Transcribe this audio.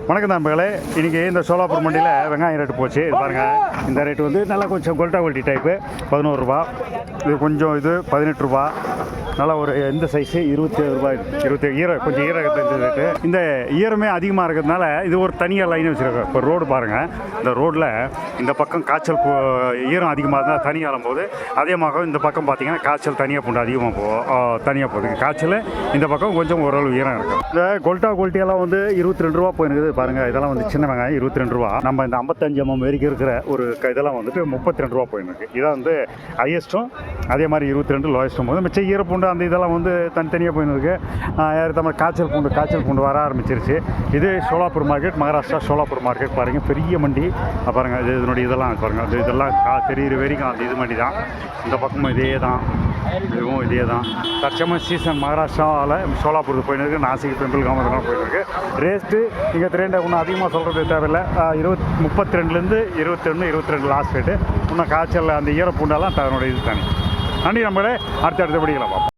வணக்கம் நண்பர்களே, இன்றைக்கி இந்த சோலாப்பூர் மண்டியில் வெங்காயம் ரேட்டு போச்சு. இது பாருங்கள், இந்த ரேட்டு வந்து நல்லா கொஞ்சம் கொல்ட்டா குவாலிட்டி டைப்பு 11 ரூபா, இது கொஞ்சம் இது 18 ரூபா, நல்லா ஒரு இந்த சைஸு 27 ரூபாய், 27 கொஞ்சம் ஈரகத்து ரேட்டு. இந்த ஈரமே அதிகமாக இருக்கிறதுனால இது ஒரு தனியாக லைன் வச்சுருக்கோம். இப்போ ரோடு பாருங்கள், இந்த ரோட்டில் இந்த பக்கம் காய்ச்சல் ஈரம் அதிகமாக இருந்தால் தனியாக போது, அதேமாக இந்த பக்கம் பார்த்திங்கன்னா காய்ச்சல் தனியாக பூண்டு அதிகமாக தனியாக போகுது. காய்ச்சல் இந்த பக்கம் கொஞ்சம் ஓரளவு ஈரம் இருக்கும். இந்த கொல்ட்டா குவாலிட்டியெல்லாம் வந்து 22 ரூபா போயிருக்குது பாருங்கள். இதெல்லாம் வந்து சின்ன வெங்காயம் 22 ரூபா. நம்ம இந்த 55 mm வரைக்கும் இருக்கிற ஒரு இதெல்லாம் வந்துட்டு 32 ரூபா போயிருக்கு. இதான் வந்து ஹையஸ்ட்டும், அதே மாதிரி 22 லோயஸ்ட்டும் போது மிச்சம் ஈரப்பூண்டு அந்த இதெல்லாம் வந்து தனித்தனியாக போயிருக்கு. ஏற்ற காய்ச்சல் பூண்டு வர ஆரம்பிச்சிருச்சு. இது சோலாப்பூர் மார்க்கெட், மகாராஷ்டிரா சோலாப்பூர் மார்க்கெட் பாருங்கள், பெரிய மண்டி பாருங்கள். இதனுடைய இதெல்லாம் பாருங்கள், அது இதெல்லாம் தெரியுற வரைக்கும் அந்த இது மண்டி தான். இந்த பக்கமும் இதே தான், இதுவும் இதே தான். தற்சமய சீசன் மகாராஷ்டிராவில் சோலாப்பூருக்கு போயிருக்கு, நாசிக் பெம்பிள் காமதெல்லாம் போயிருக்கு. ரேஸ்ட்டு இங்கே திரேண்டை ஒன்றும் அதிகமாக சொல்கிறது தேவையில்லை. 32லேருந்து 22 லாஸ்ட் ரேட்டு. இன்னும் காய்ச்சல் அந்த ஈரப்பூண்டெல்லாம் தன்னுடைய இது தனி. நன்றி நம்மளே, அடுத்தபடிகளை பார்ப்போம்.